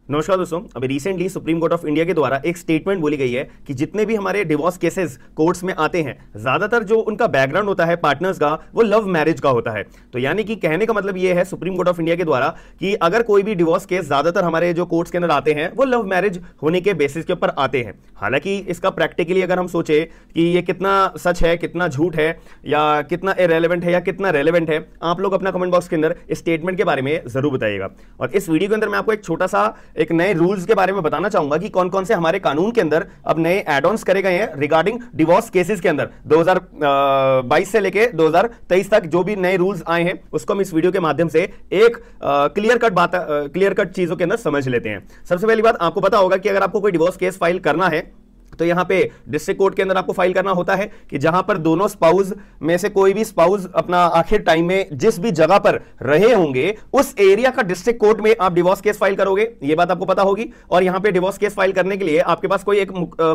नमस्कार दोस्तों, अभी recently supreme court of India के द्वारा एक स्टेटमेंट बोली गई है कि जितने भी हमारे डिवोर्स केसेस कोर्ट्स में आते हैं, ज्यादातर जो उनका बैकग्राउंड होता है पार्टनर्स का, वो लव मैरिज का होता है। तो यानी कि कहने का मतलब ये है सुप्रीम कोर्ट ऑफ इंडिया के द्वारा कि अगर कोई भी डिवोर्स केस ज्यादातर हमारे जो कोर्ट्स के अंदर आते हैं वो लव मैरिज होने के बेसिस के ऊपर आते हैं। हालांकि इसका प्रैक्टिकली अगर हम सोचे कि ये कितना सच है, कितना झूठ है, या कितना इरेलेवेंट है या कितना रेलेवेंट है, आप लोग अपना कमेंट बॉक्स के अंदर इस स्टेटमेंट के बारे में जरूर बताइएगा। और इस वीडियो के अंदर मैं आपको एक छोटा सा एक नए रूल्स के बारे में बताना चाहूंगा कि कौन कौन से हमारे कानून के अंदर अब नए एड ऑन्स करे गए हैं रिगार्डिंग डिवोर्स केसेस के अंदर 2022 से लेके 2023 तक जो भी नए रूल्स आए हैं उसको हम इस वीडियो के माध्यम से एक क्लियर कट चीजों के अंदर समझ लेते हैं। सबसे पहली बात, आपको पता होगा कि अगर आपको कोई डिवोर्स केस फाइल करना है तो यहां पे डिस्ट्रिक्ट कोर्ट के अंदर आपको फाइल करना होता है कि जहां पर दोनों स्पाउस में से कोई भी स्पाउस अपना आखिर टाइम में जिस भी जगह पर रहे होंगे उस एरिया का डिस्ट्रिक्ट कोर्ट में आप डिवोर्स केस फाइल करोगे, ये बात आपको पता होगी। और यहां पे डिवोर्स केस फाइल करने के लिए आपके पास कोई एक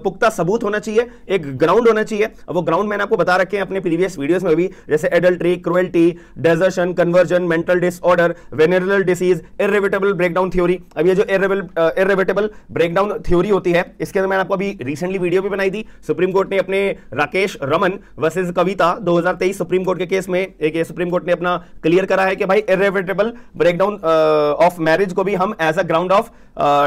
पुख्ता सबूत होना चाहिए, एक ग्राउंड होना चाहिए। अब वो ग्राउंड मैंने आपको बता रखे हैं अपने प्रीवियस वीडियोस में भी, जैसे adultery, cruelty, desertion, conversion, mental disorder, venereal disease, irreversible breakdown theory. अब ये जो इर्रिवर्सिबल ब्रेकडाउन थ्योरी होती है इसके अंदर मैंने आपको अभी वीडियो भी बनाई थी। सुप्रीम कोर्ट ने अपने राकेश रमन वर्सेस कविता 2023 सुप्रीम कोर्ट के केस में एक सुप्रीम कोर्ट ने अपना क्लियर करा है कि भाई इर्रिवर्सिबल ब्रेकडाउन ऑफ मैरिज को भी हम as a ground of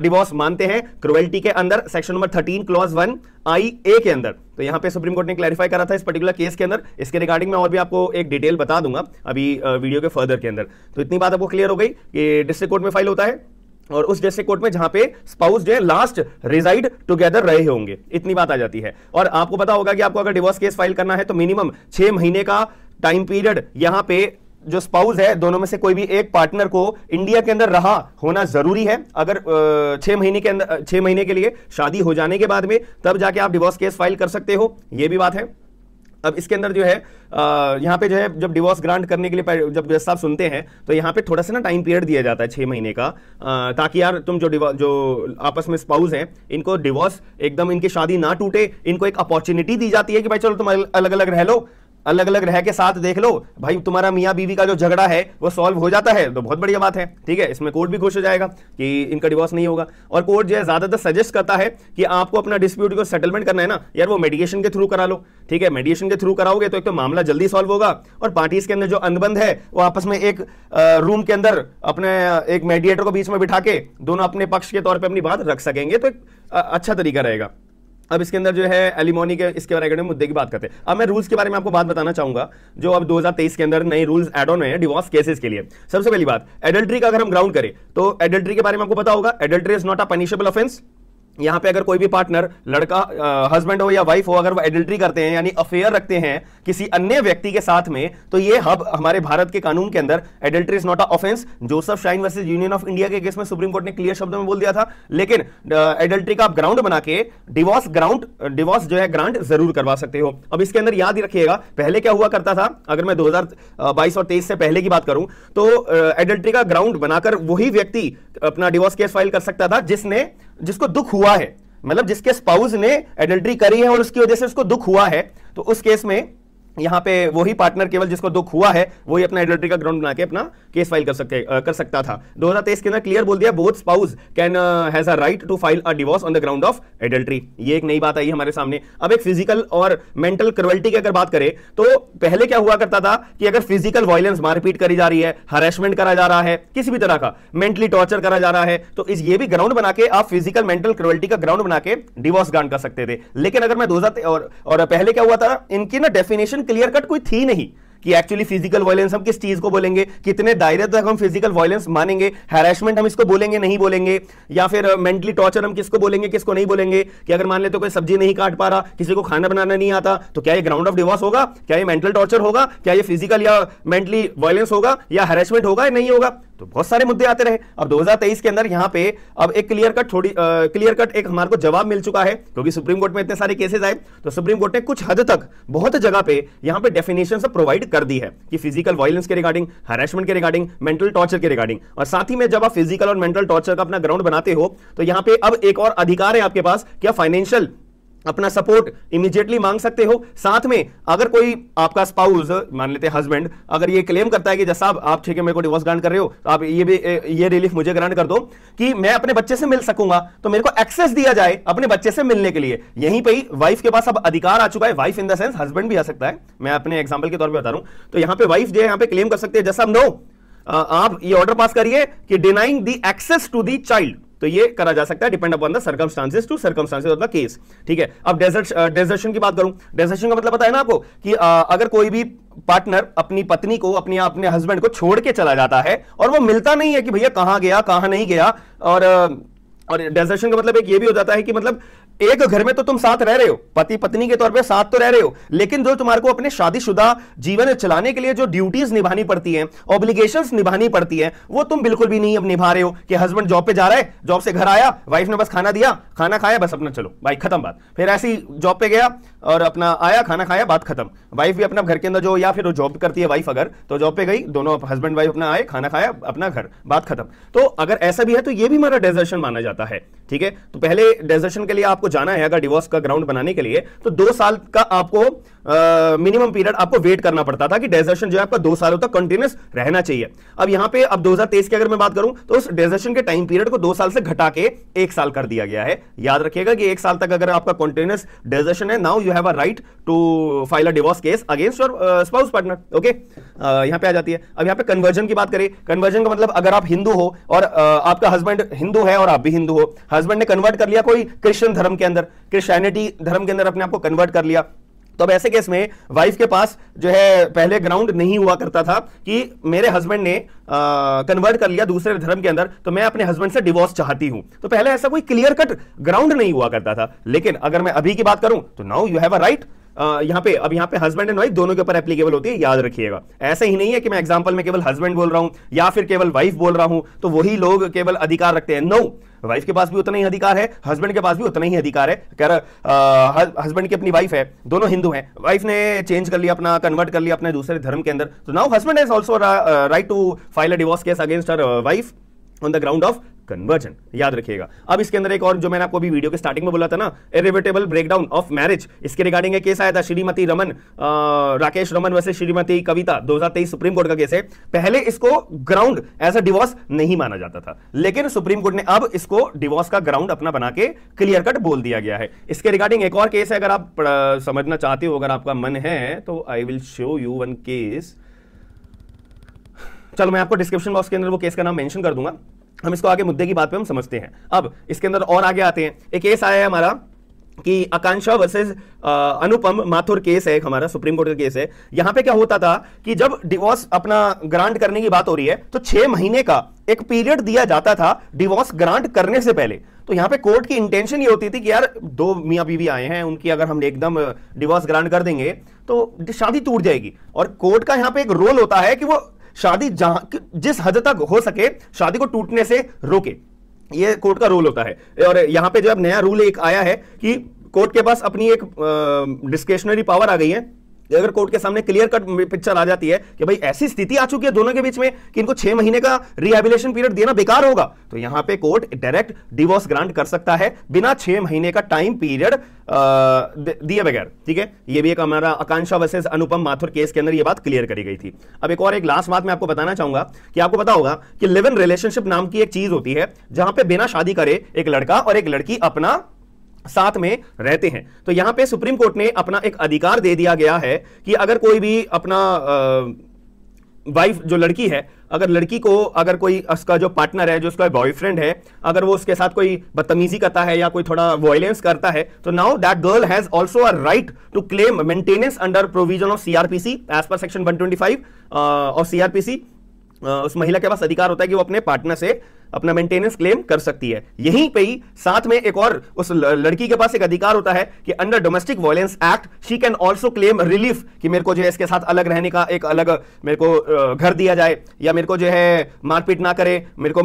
divorce मानते हैं क्रुएल्टी के अंदर, सेक्शन नंबर 13 क्लॉज 1 IA के अंदर। तो यहां पे सुप्रीम कोर्ट ने क्लैरिफाई करा था इस पर्टिकुलर केस के अंदर। इसके रिगार्डिंग मैं और भी आपको एक डिटेल बता दूंगा अभी वीडियो के फर्दर के अंदर। तो इतनी बात आपको क्लियर हो गई कि डिस्ट्रिक्ट कोर्ट में फाइल होता है और उस डिस्ट्रिक्ट कोर्ट में जहां पे स्पाउस जो है लास्ट रिजाइड टुगेदर रहे होंगे, इतनी बात आ जाती है। और आपको पता होगा कि आपको अगर डिवोर्स केस फाइल करना है तो मिनिमम 6 महीने का टाइम पीरियड यहां पे जो स्पाउस है दोनों में से कोई भी एक पार्टनर को इंडिया के अंदर रहा होना जरूरी है। अगर 6 महीने के अंदर 6 महीने के लिए शादी हो जाने के बाद में तब जाके आप डिवोर्स केस फाइल कर सकते हो, यह भी बात है। अब इसके अंदर जो है यहाँ पे जो है जब डिवोर्स ग्रांट करने के लिए जब जज साहब सुनते हैं तो यहाँ पे थोड़ा सा ना टाइम पीरियड दिया जाता है 6 महीने का, ताकि यार तुम जो आपस में स्पाउस हैं इनको डिवोर्स एकदम इनकी शादी ना टूटे, इनको एक अपॉर्चुनिटी दी जाती है कि भाई चलो तुम अलग अलग रह लो, अलग अलग रह के साथ देख लो भाई, तुम्हारा मियां बीवी का जो झगड़ा है वो सॉल्व हो जाता है तो बहुत बढ़िया बात है। ठीक है, इसमें कोर्ट भी खुश हो जाएगा कि इनका डिवोर्स नहीं होगा। और कोर्ट जो है ज्यादातर सजेस्ट करता है कि आपको अपना डिस्प्यूट को सेटलमेंट करना है ना यार, वो मेडिएशन के थ्रू करा लो। ठीक है, मेडिएशन के थ्रू कराओगे तो एक तो मामला जल्दी सॉल्व होगा और पार्टीज के अंदर जो अनबंध है वो आपस में एक रूम के अंदर अपने एक मेडिएटर को बीच में बिठा के दोनों अपने पक्ष के तौर पर अपनी बात रख सकेंगे, तो एक अच्छा तरीका रहेगा। अब इसके अंदर जो है एलिमोनी के इसके बारे में मुद्दे की बात करते हैं। अब मैं रूल्स के बारे में आपको बात बताना चाहूंगा जो अब 2023 के अंदर नए रूल्स एड ऑन हुए हैं डिवोर्स केसेस के लिए। सबसे पहली बात, एडल्ट्री का अगर हम ग्राउंड करें तो एडल्ट्री के बारे में आपको पता होगा, adultery is not a punishable offence. यहां पे अगर कोई भी पार्टनर, लड़का हस्बैंड हो या वाइफ हो, अगर वो एडल्ट्री करते हैं यानी अफेयर रखते हैं किसी अन्य व्यक्ति के साथ में, तो ये हमारे भारत के कानून के अंदर adultery is not a offence. Joseph shine versus union of India के केस में सुप्रीम कोर्ट ने क्लियर शब्दों में बोल दिया था। लेकिन एडल्ट्री का आप ग्राउंड बना के डिवोर्स जो है ग्रांट जरूर करवा सकते हो। अब इसके अंदर याद ही रखिएगा पहले क्या हुआ करता था, अगर मैं 2022 और 23 से पहले की बात करूं तो एडल्ट्री का ग्राउंड बनाकर वही व्यक्ति अपना डिवोर्स केस फाइल कर सकता था जिसको दुख हुआ है, मतलब जिसके स्पाउस ने एडल्ट्री करी है और उसकी वजह से उसको दुख हुआ है, तो उस केस में यहां पे वही पार्टनर केवल जिसको दुख हुआ है वही अपना एडल्ट्री का ग्राउंड बना के अपना केस फाइल कर सकता था। 2023 के अंदर क्लियर बोल दिया both spouse can has a right to file a divorce on the ground of adultery. ये एक नई बात आई हमारे सामने। अब एक फिजिकल और मेंटल क्रुएल्टी की अगर बात करें तो पहले क्या हुआ करता था कि अगर फिजिकल वायलेंस, मारपीट करी जा रही है, हरेसमेंट करा जा रहा है, किसी भी तरह का मेंटली टॉर्चर करा जा रहा है, तो ये भी ग्राउंड बना के आप फिजिकल मेंटल क्रुएल्टी का ग्राउंड बना के डिवोर्स ग्रांट कर सकते थे। लेकिन अगर मैं 2000 और पहले क्या हुआ था, इनकी ना डेफिनेशन क्लियर कट कोई थी नहीं कि एक्चुअली फिजिकल वायलेंस हम किस चीज को बोलेंगे, कितने दायरे तक हम फिजिकल वायलेंस मानेंगे, हैरेसमेंट हम इसको बोलेंगे नहीं बोलेंगे, या फिर मेंटली टॉर्चर हम किसको बोलेंगे किसको नहीं बोलेंगे। कि अगर मान ले तो कोई सब्जी नहीं काट पा रहा, किसी को खाना बनाना नहीं आता, तो क्या ये ग्राउंड ऑफ डिवोर्स होगा, क्या ये मेंटल टॉर्चर होगा, क्या ये फिजिकल या मेंटली वायलेंस होगा या हैरेसमेंट होगा या नहीं होगा। तो बहुत सारे मुद्दे आते रहे। अब 2023 के अंदर यहां पे अब एक क्लियर कट एक हमारे को जवाब मिल चुका है, क्योंकि सुप्रीम कोर्ट में इतने सारे केसेस आए तो सुप्रीम कोर्ट ने कुछ हद तक बहुत जगह पे यहां पे डेफिनेशन सब प्रोवाइड कर दी है कि फिजिकल वायलेंस के रिगार्डिंग, हरेसमेंट के रिगार्डिंग, मेंटल टॉर्चर के रिगार्डिंग। और साथ ही में जब आप फिजिकल और मेंटल टॉर्चर का अपना ग्राउंड बनाते हो तो यहां पे अब एक और अधिकार है आपके पास, क्या फाइनेंशियल अपना सपोर्ट इमीडिएटली मांग सकते हो। साथ में अगर कोई आपका स्पाउस, मान लेते हैं हस्बैंड, अगर ये क्लेम करता है कि जैसा आप ठीक है मेरे को डिवोर्स ग्रांट कर रहे हो, तो आप ये रिलीफ मुझे ग्रांट कर दो कि मैं अपने बच्चे से मिल सकूंगा, तो मेरे को एक्सेस दिया जाए अपने बच्चे से मिलने के लिए। यहीं पे ही वाइफ के पास अब अधिकार आ चुका है। Wife in the sense husband भी आ सकता है, मैं अपने एग्जांपल के तौर पे बता रहा हूं। तो यहां पे वाइफ जो है यहां पे क्लेम कर सकते हैं, जैसा नो आप ये ऑर्डर पास करिए कि denying the access to the child, तो ये करा जा सकता है depend upon the circumstances to circumstances of the case. ठीक है, अब डेजर्शन की बात करूं, डेजर्शन का मतलब पता है ना आपको कि अगर कोई भी पार्टनर अपनी पत्नी को, अपने हस्बैंड को छोड़ के चला जाता है और वो मिलता नहीं है कि भैया कहां गया कहां नहीं गया, और डेजर्शन का मतलब एक ये भी हो जाता है कि मतलब एक घर में तो तुम साथ रह रहे हो, पति पत्नी के तौर पे साथ तो रह रहे हो, लेकिन जो तुम्हारे को अपने शादीशुदा जीवन चलाने के लिए जो ड्यूटीज निभानी पड़ती हैं, ऑब्लिगेशंस निभानी पड़ती हैं, वो तुम बिल्कुल भी नहीं अब निभा रहे हो। कि हस्बैंड जॉब पे जा रहा है, जॉब से घर आया, वाइफ ने बस खाना दिया, खाना खाया, बस अपना चलो भाई खत्म बात। फिर ऐसी जॉब पे गया और अपना आया, खाना खाया, बात खत्म। वाइफ भी अपना घर के अंदर जो, या फिर जॉब करती है वाइफ, अगर तो जॉब पे गई, दोनों हस्बैंड वाइफ अपना आए, खाना खाया, अपना घर, बात खत्म। तो अगर ऐसा भी है तो ये भी हमारा डेजर्शन माना जाता है। ठीक है, तो पहले डेजर्शन के लिए आपको जाना है, अगर डिवोर्स का ग्राउंड बनाने के लिए, तो 2 साल का आपको मिनिमम पीरियड आपको वेट करना पड़ता था कि डेजर्शन जो है आपका 2 सालों तक कंटिन्यूस रहना चाहिए। अब यहां पे अब 2023 की अगर मैं बात करूं तो उस डेजर्शन के टाइम पीरियड को 2 साल से घटा के 1 साल कर दिया गया है। याद रखिएगा कि 1 साल तक अगर आपका कंटिन्यूस डेजर्शन है, now you have a right to file a divorce case against your spouse partner. Okay, यहां पे आ जाती है। अब यहां पे कन्वर्जन की बात करें, कन्वर्जन का मतलब अगर आप हिंदू हो और आपका हस्बैंड हिंदू है और आप भी हिंदू हो, हस्बैंड ने कन्वर्ट कर लिया कोई क्रिश्चियन धर्म के अंदर, क्रिश्चियनिटी धर्म के अंदर अपने आप को कन्वर्ट कर लिया, तो अब ऐसे केस में वाइफ के पास जो है पहले ग्राउंड नहीं हुआ करता था कि मेरे हस्बैंड ने कन्वर्ट कर लिया दूसरे धर्म के अंदर, तो मैं अपने हस्बैंड से डिवोर्स चाहती हूं। तो पहले ऐसा कोई क्लियर कट ग्राउंड नहीं हुआ करता था। लेकिन अगर मैं अभी की बात करूं तो now you have a right. यहां पे हस्बैंड एंड वाइफ दोनों के ऊपर एप्लीकेबल होती है, याद रखिएगा। ऐसा ही नहीं है कि मैं एग्जांपल में केवल हस्बैंड बोल रहा हूं या फिर केवल वाइफ बोल रहा हूं तो वही लोग केवल अधिकार रखते हैं। नो, वाइफ के पास भी उतना ही अधिकार है, हस्बैंड के पास भी उतना ही अधिकार है। कह रहा हस्बैंड की अपनी वाइफ है, दोनों हिंदू हैं, वाइफ ने चेंज कर लिया, अपना कन्वर्ट कर लिया अपने दूसरे धर्म के अंदर, तो now husband has also right to file a divorce case against her wife on the ground of conversion. याद रखिएगा। अब इसके अंदर एक और जो मैंने आपको भी वीडियो के स्टार्टिंग में बोला था ना, इरिवर्सिबल ब्रेकडाउन ऑफ मैरिज, इसके रिगार्डिंग एक केस आया था, श्रीमती रमन, राकेश रमन वर्सेस श्रीमती कविता, 2023 सुप्रीम कोर्ट का केस है। पहले इसको ग्राउंड एज अ डिवोर्स नहीं माना जाता था, लेकिन सुप्रीम कोर्ट ने अब इसको डिवोर्स का ग्राउंड अपना बना के क्लियर कट बोल दिया गया है। इसके रिगार्डिंग एक और केस है, अगर आप समझना चाहते हो, अगर आपका मन है तो I will show you one case. चलो मैं आपको डिस्क्रिप्शन बॉक्स के अंदर वो केस का नाम मेंशन कर दूंगा, हम इसको आगे मुद्दे की बात पे हम समझते हैं। अब इसके अंदर और आगे आते हैं। एक केस आया है हमारा कि आकांक्षा वर्सेस अनुपम माथुर केस है, हमारा सुप्रीम कोर्ट का केस है। यहां पे क्या होता था कि जब डिवोर्स अपना ग्रांट करने की बात हो रही है तो 6 महीने का एक पीरियड दिया जाता था डिवोर्स ग्रांट करने से पहले। तो यहां पे कोर्ट की इंटेंशन ये होती थी कि यार 2 मियां बीवी आए हैं, उनकी अगर हम एकदम डिवोर्स ग्रांट कर देंगे तो शादी टूट जाएगी। और कोर्ट का यहां पे एक रोल होता है कि वो शादी जिस हद तक हो सके शादी को टूटने से रोके, ये कोर्ट का रोल होता है। और यहां पे जो अब नया रूल एक आया है कि कोर्ट के पास अपनी एक डिस्क्रिशनरी पावर आ गई है। अगर कोर्ट के सामने क्लियर कट पिक्चर आ जाती है कि भाई ऐसी स्थिति आ चुकी है दोनों के बीच में कि इनको 6 महीने का रिहैबिलिटेशन पीरियड देना बेकार होगा, तो यहां पे कोर्ट डायरेक्ट डिवोर्स ग्रांट कर सकता है बिना 6 महीने का टाइम पीरियड दिए बगैर। ठीक है, ये भी एक हमारा आकांक्षा वर्सेस अनुपम माथुर केस के अंदर ये बात क्लियर करी गई थी। अब एक और एक लास्ट बात मैं आपको बताना चाहूंगा कि आपको पता होगा कि लिव इन रिलेशनशिप नाम की एक चीज होती है जहां पे बिना शादी करे एक लड़का और एक लड़की अपना साथ में रहते हैं। तो यहां पे सुप्रीम कोर्ट ने अपना एक अधिकार दे दिया गया है कि अगर कोई भी अपना वाइफ जो लड़की है, अगर लड़की को अगर कोई उसका जो पार्टनर है, जो उसका बॉयफ्रेंड है, अगर वो उसके साथ कोई बदतमीजी करता है या कोई थोड़ा वायलेंस करता है, तो now that girl has also a right to claim maintenance under provision of CrPC as per section 125 of CrPC. उस महिला के पास अधिकार होता है कि वो अपने पार्टनर से अपना मेंटेनेंस क्लेम कर सकती है। यहीं पे ही साथ में एक और उस लड़की के पास एक अधिकार होता है कि under domestic violence act she can also claim relief, कि मेरे को जो है इसके साथ अलग रहने का एक अलग मेरे को घर दिया जाए, या मेरे को जो है मारपीट ना करे, मेरे को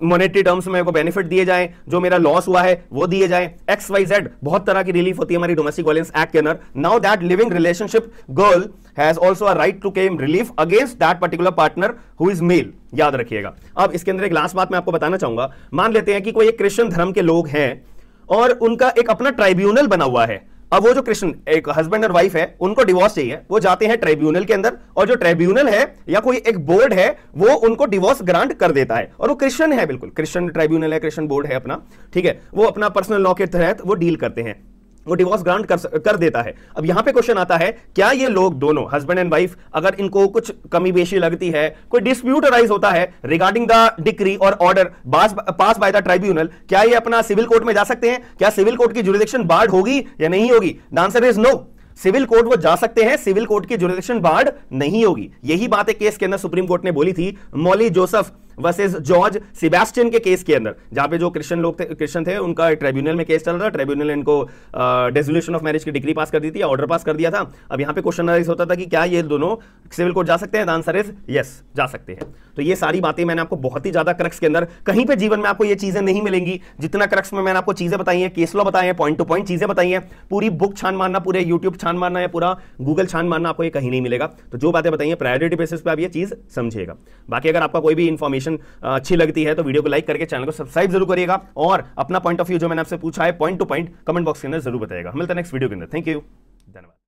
मॉनेटरी टर्म्स में को बेनिफिट दिए जाए, जो मेरा लॉस हुआ है वो दिए जाए, XYZ बहुत तरह की रिलीफ होती है हमारी डोमेस्टिक वायलेंस एक्ट के अंदर। Now that living relationship girl has also a right to claim relief against that particular partner who is male. याद रखिएगा। अब इसके अंदर एक लास्ट बात मैं आपको बताना चाहूंगा। मान लेते हैं कि कोई एक क्रिश्चियन धर्म के लोग हैं और उनका एक अपना ट्राइब्यूनल बना हुआ है। अब वो जो कृष्ण एक हस्बैंड और वाइफ है, उनको डिवोर्स चाहिए, वो जाते हैं ट्राइब्यूनल के अंदर, और जो ट्राइब्यूनल है या कोई एक बोर्ड है वो उनको डिवोर्स ग्रांट कर देता है। और वो क्रिश्चियन है, बिल्कुल क्रिश्चियन ट्राइब्यूनल है, क्रिश्चियन बोर्ड है अपना, ठीक है, वो अपना पर्सनल लॉ के तहत वो डील करते हैं, वो डिवोर्स ग्रांट कर देता है। अब यहां पे क्वेश्चन आता है, क्या ये लोग दोनों हस्बैंड एंड वाइफ, अगर इनको कुछ कमी बेशी लगती है, कोई डिस्प्यूट अराइज होता है रिगार्डिंग द डिक्री और order pass by the tribunal, क्या ये अपना सिविल कोर्ट में जा सकते हैं? क्या सिविल कोर्ट की जुरिडिक्शन बार्ड होगी या नहीं होगी? The answer is no. Civil court वो जा सकते हैं, सिविल कोर्ट की जुरिडिक्शन बार्ड नहीं होगी। यही बात एक केस के अंदर सुप्रीम कोर्ट ने बोली थी, Molly Joseph versus George Sebastian के केस के अंदर, जहां पे जो क्रिश्चियन थे उनका ट्राइब्यूनल में केस चल रहा था, ट्राइब्यूनल ने इनको डिसोल्यूशन ऑफ मैरिज की डिग्री पास कर दी थी, ऑर्डर पास कर दिया था। अब यहां पे क्वेश्चन राइज होता था कि क्या ये दोनों सिविल कोर्ट जा सकते हैं? द आंसर इज यस, जा सकते हैं। तो ये सारी बातें मैंने आपको बहुत ही ज्यादा क्रक्स के अंदर, कहीं पे जीवन में आपको ये चीजें नहीं मिलेंगी जितना क्रक्स में मैंने आपको चीजें बताई हैं, केस लॉ बताए हैं, पॉइंट टू पॉइंट चीजें बताई हैं। पूरी बुक छान मारना, पूरे यूट्यूब छान मारना या पूरा गूगल छान मारना आपको ये कहीं नहीं मिलेगा। तो जो बातें बताई हैं प्रायोरिटी बेसिस पे आप ये चीज समझिएगा। बाकी अगर आपका कोई भी इंफॉर्मेशन अच्छी लगती है तो वीडियो को लाइक करके चैनल को सब्सक्राइब जरूर करिएगा, और अपना पॉइंट ऑफ व्यू जो मैंने आपसे पूछा है point two point comment box के अंदर जरूर बताइएगा। मिलते हैं नेक्स्ट वीडियो के अंदर। थैंक यू, धन्यवाद।